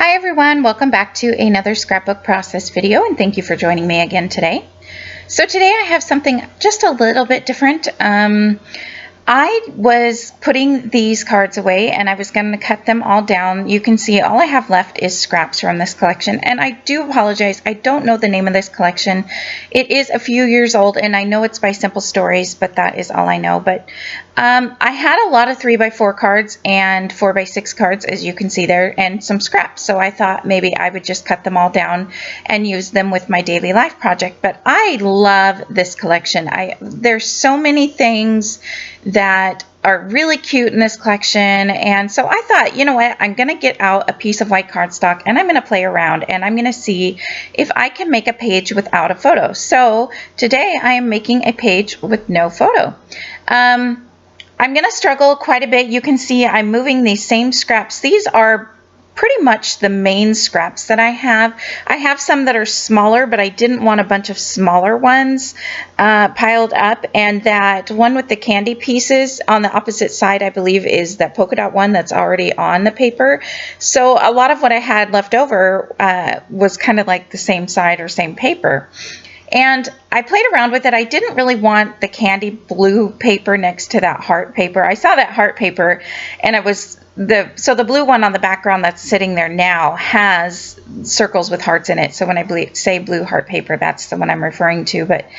Hi everyone, welcome back to another scrapbook process video, and thank you for joining me again today. So today I have something just a little bit different. I was putting these cards away and I was going to cut them all down. You can see all I have left is scraps from this collection, and I do apologize, I don't know the name of this collection. It is a few years old and I know it's by Simple Stories, but that is all I know. But I had a lot of 3x4 cards and 4x6 cards, as you can see there, and some scraps. So I thought maybe I would just cut them all down and use them with my daily life project. But I love this collection. There's so many things that are really cute in this collection, and so I thought, you know what, I'm going to get out a piece of white cardstock and I'm going to play around and I'm going to see if I can make a page without a photo. So today I am making a page with no photo. I'm going to struggle quite a bit. You can see I'm moving these same scraps. These are pretty much the main scraps that I have. I have some that are smaller, but I didn't want a bunch of smaller ones piled up. And that one with the candy pieces on the opposite side, I believe, is that polka dot one that's already on the paper. So a lot of what I had left over was kind of like the same side or same paper. And I played around with it. I didn't really want the candy blue paper next to that heart paper. I saw that heart paper, and it was so the blue one on the background that's sitting there now has circles with hearts in it. So when I say blue heart paper, that's the one I'm referring to. But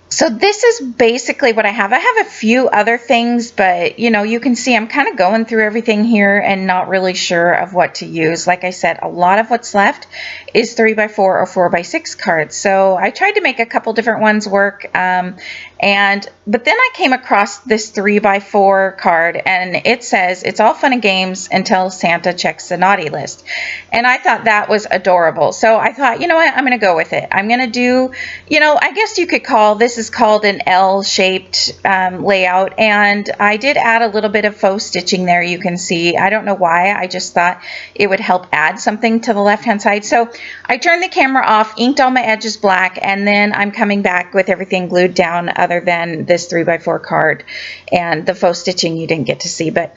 so this is basically what I have. I have a few other things, but you know, you can see I'm kind of going through everything here and not really sure of what to use. Like I said, a lot of what's left is 3x4 or 4x6 cards. So I tried to make a couple different ones work, but then I came across this 3x4 card, and it says it's all fun and games until Santa checks the naughty list. And I thought that was adorable. So I thought, you know what, I'm going to go with it. I'm going to do, you know, I guess you could call this is called an L-shaped layout, and I did add a little bit of faux stitching there. You can see, I don't know why, I just thought it would help add something to the left-hand side. So I turned the camera off, inked all my edges black, and then I'm coming back with everything glued down other than this 3x4 card, and the faux stitching you didn't get to see. But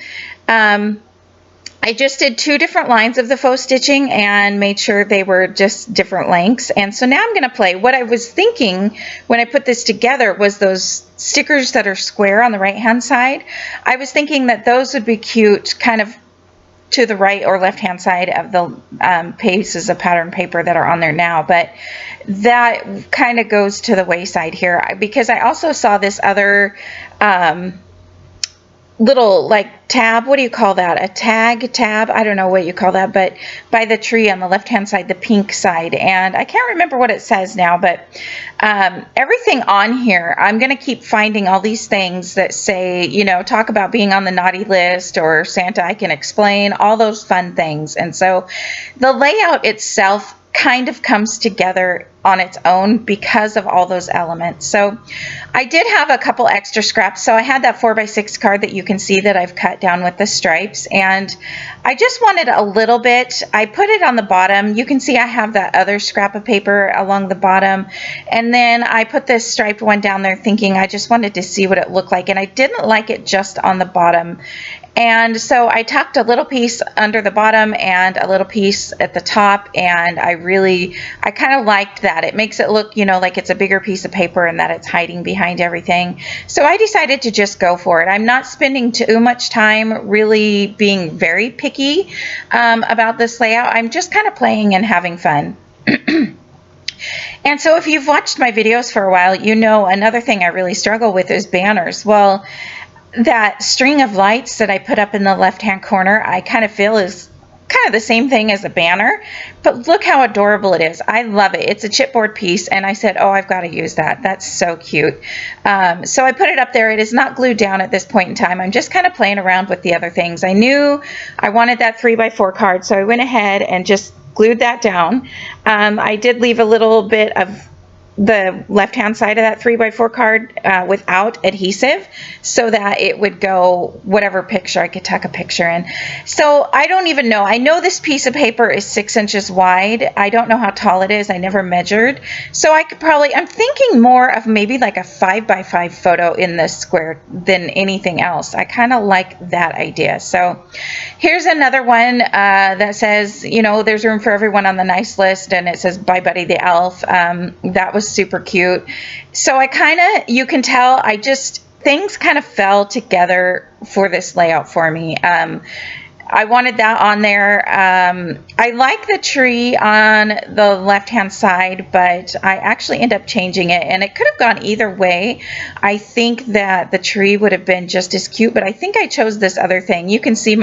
I just did two different lines of the faux stitching and made sure they were just different lengths. And so now I'm going to play. What I was thinking when I put this together was those stickers that are square on the right hand side. I was thinking that those would be cute kind of to the right or left hand side of the pieces of pattern paper that are on there now, but that kind of goes to the wayside here because I also saw this other little like tab, what do you call that, a tab, I don't know what you call that, but by the tree on the left hand side, the pink side, and I can't remember what it says now, but everything on here, I'm going to keep finding all these things that say, you know, talk about being on the naughty list or Santa I can explain, all those fun things. And so the layout itself kind of comes together on its own because of all those elements. So I did have a couple extra scraps. So I had that 4x6 card that you can see that I've cut down with the stripes, and I just wanted a little bit. I put it on the bottom. You can see I have that other scrap of paper along the bottom, and then I put this striped one down there thinking I just wanted to see what it looked like, and I didn't like it just on the bottom. And so I tucked a little piece under the bottom and a little piece at the top, and I kind of liked that. It makes it look, you know, like it's a bigger piece of paper and that it's hiding behind everything. So I decided to just go for it. I'm not spending too much time really being very picky about this layout. I'm just kind of playing and having fun. And so if you've watched my videos for a while, you know another thing I really struggle with is banners. Well, that string of lights that I put up in the left-hand corner, I kind of feel is kind of the same thing as a banner, but look how adorable it is. I love it. It's a chipboard piece, and I said, oh, I've got to use that. That's so cute. So I put it up there. It is not glued down at this point in time. I'm just kind of playing around with the other things. I knew I wanted that 3x4 card, so I went ahead and just glued that down. I did leave a little bit of the left-hand side of that 3x4 card without adhesive so that it would go whatever picture I could tuck a picture in. So I don't even know. I know this piece of paper is 6 inches wide. I don't know how tall it is. I never measured. So I could probably, I'm thinking more of maybe like a 5x5 photo in this square than anything else. I kind of like that idea. So here's another one that says, you know, there's room for everyone on the nice list, and it says bye Buddy the Elf. That was super cute. So I kind of, you can tell, things kind of fell together for this layout for me. I wanted that on there. I like the tree on the left-hand side, but I actually end up changing it, and it could have gone either way. I think that the tree would have been just as cute, but I think I chose this other thing. You can see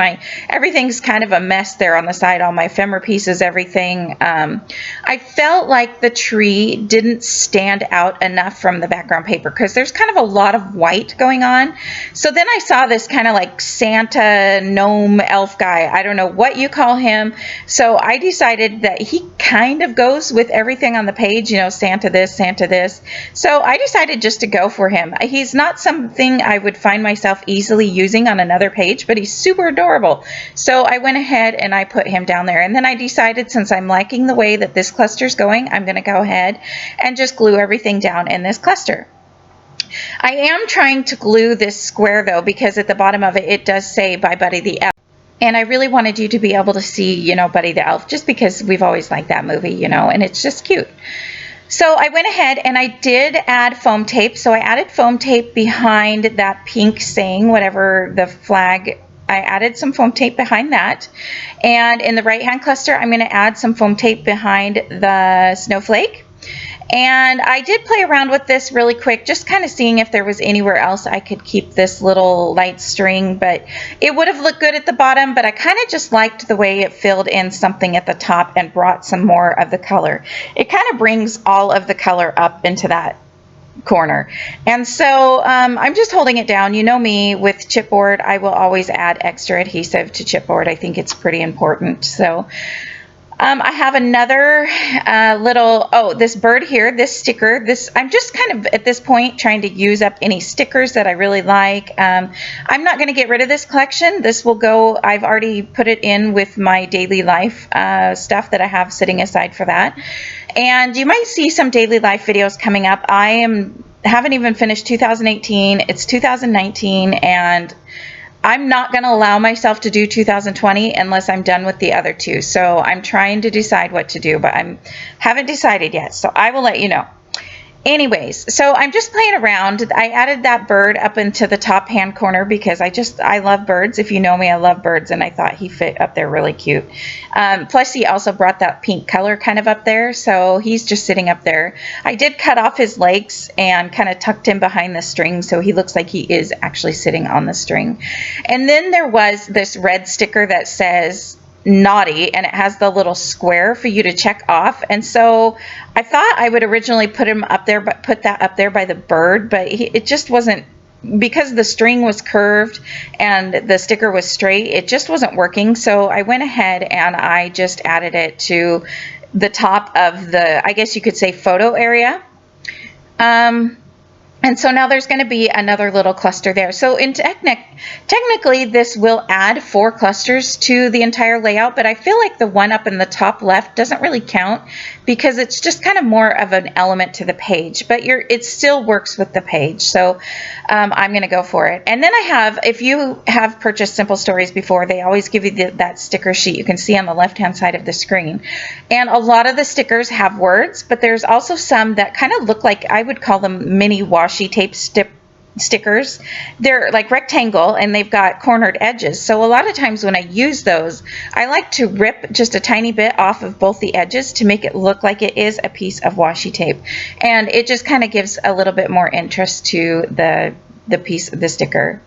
everything's kind of a mess there on the side, all my ephemera pieces, everything. I felt like the tree didn't stand out enough from the background paper because there's kind of a lot of white going on. So then I saw this kind of like Santa gnome elf guy. I don't know what you call him. So I decided that he kind of goes with everything on the page, you know, Santa this, Santa this. So I decided just to go for him. He's not something I would find myself easily using on another page, but he's super adorable. So I went ahead and I put him down there. And then I decided, since I'm liking the way that this cluster's going, I'm going to go ahead and just glue everything down in this cluster. I am trying to glue this square though, because at the bottom of it, it does say bye Buddy the Elf. And I really wanted you to be able to see, you know, Buddy the Elf, just because we've always liked that movie, you know, and it's just cute. So I went ahead and I did add foam tape. So I added foam tape behind that pink saying, whatever the flag, I added some foam tape behind that. And in the right-hand cluster, I'm going to add some foam tape behind the snowflake. And I did play around with this really quick, just kind of seeing if there was anywhere else I could keep this little light string, but it would have looked good at the bottom, but I kind of just liked the way it filled in something at the top and brought some more of the color. It kind of brings all of the color up into that corner. And so I'm just holding it down. You know me, with chipboard, I will always add extra adhesive to chipboard. I think it's pretty important. So I have another this bird here, this sticker. I'm just kind of at this point trying to use up any stickers that I really like. I'm not going to get rid of this collection. This will go, I've already put it in with my daily life stuff that I have sitting aside for that. And you might see some daily life videos coming up. Haven't even finished 2018. It's 2019, and I'm not going to allow myself to do 2020 unless I'm done with the other two. So I'm trying to decide what to do, but I haven't decided yet. So I will let you know. Anyways, so I'm just playing around. I added that bird up into the top hand corner because I love birds. If you know me, I love birds, and I thought he fit up there really cute. Plus, he also brought that pink color kind of up there, so he's just sitting up there. I did cut off his legs and kind of tucked him behind the string, so he looks like he is actually sitting on the string. And then there was this red sticker that says naughty, and it has the little square for you to check off. And so I thought I would originally put that up there by the bird, but it just wasn't, because the string was curved and the sticker was straight, it just wasn't working. So I went ahead and I just added it to the top of the, I guess you could say, photo area. And so now there's going to be another little cluster there. So technically this will add 4 clusters to the entire layout, but I feel like the one up in the top left doesn't really count because it's just kind of more of an element to the page, but it still works with the page. So I'm going to go for it. And then if you have purchased Simple Stories before, they always give you that sticker sheet you can see on the left-hand side of the screen. And a lot of the stickers have words, but there's also some that kind of look like, I would call them mini washi tape stickers. They're like rectangle and they've got cornered edges. So a lot of times when I use those, I like to rip just a tiny bit off of both the edges to make it look like it is a piece of washi tape. And it just kind of gives a little bit more interest to the piece of the sticker.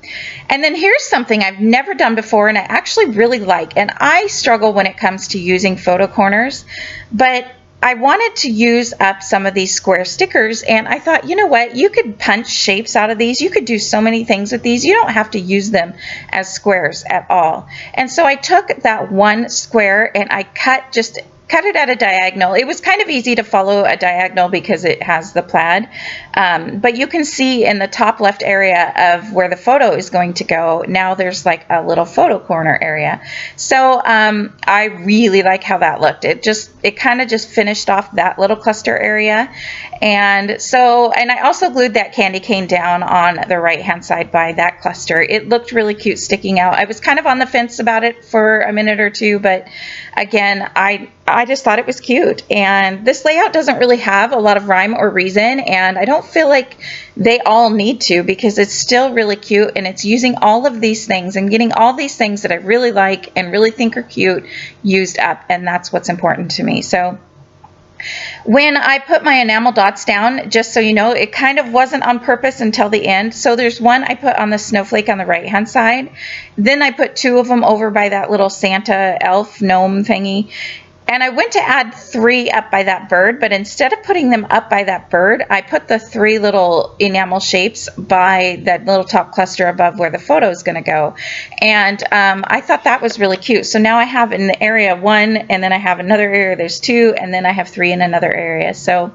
And then here's something I've never done before and I actually really like. And I struggle when it comes to using photo corners, but I wanted to use up some of these square stickers, and I thought, you know what, you could punch shapes out of these. You could do so many things with these. You don't have to use them as squares at all. And so I took that one square and I cut just cut it at a diagonal. It was kind of easy to follow a diagonal because it has the plaid, but you can see in the top left area of where the photo is going to go, now there's like a little photo corner area. So I really like how that looked. It kind of just finished off that little cluster area. And I also glued that candy cane down on the right hand side by that cluster. It looked really cute sticking out. I was kind of on the fence about it for a minute or two, but again, I just thought it was cute. And this layout doesn't really have a lot of rhyme or reason, and I don't feel like they all need to, because it's still really cute, and it's using all of these things and getting all these things that I really like and really think are cute used up, and that's what's important to me. So when I put my enamel dots down, just so you know, it kind of wasn't on purpose until the end. So there's one I put on the snowflake on the right hand side. Then I put 2 of them over by that little Santa elf gnome thingy. And I went to add 3 up by that bird, but instead of putting them up by that bird, I put the 3 little enamel shapes by that little top cluster above where the photo is going to go. And I thought that was really cute. So now I have in the area 1, and then I have another area, there's 2, and then I have 3 in another area. So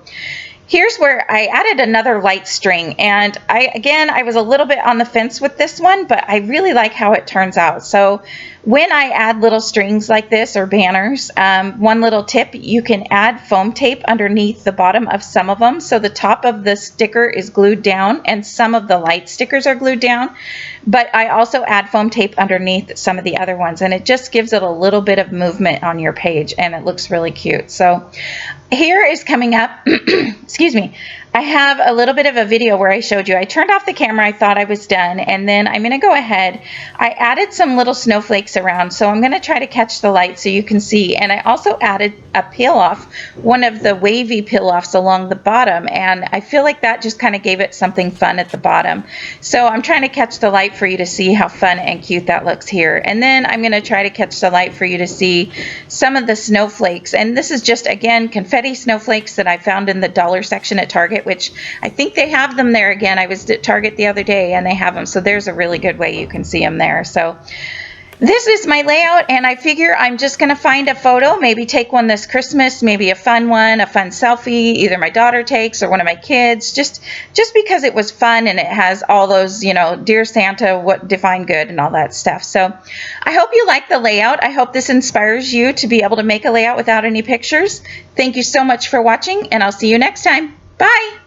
here's where I added another light string, and I was a little bit on the fence with this one, but I really like how it turns out. So when I add little strings like this or banners, one little tip, you can add foam tape underneath the bottom of some of them. So the top of the sticker is glued down and some of the light stickers are glued down, but I also add foam tape underneath some of the other ones, and it just gives it a little bit of movement on your page, and it looks really cute. So here is coming up, excuse me, I have a little bit of a video where I showed you. I turned off the camera, I thought I was done, and then I'm going to go ahead. I added some little snowflakes around, so I'm going to try to catch the light so you can see. And I also added a peel off, one of the wavy peel offs along the bottom, and I feel like that just kind of gave it something fun at the bottom. So I'm trying to catch the light for you to see how fun and cute that looks here. And then I'm going to try to catch the light for you to see some of the snowflakes. And this is just, again, confetti snowflakes that I found in the dollar section at Target, which I think they have them there again. I was at Target the other day and they have them, so there's a really good way you can see them there. So this is my layout, and I figure I'm just going to find a photo, maybe take one this Christmas, maybe a fun one, a fun selfie, either my daughter takes or one of my kids, just because it was fun and it has all those, you know, Dear Santa, what define good and all that stuff. So I hope you like the layout. I hope this inspires you to be able to make a layout without any pictures. Thank you so much for watching, and I'll see you next time. Bye!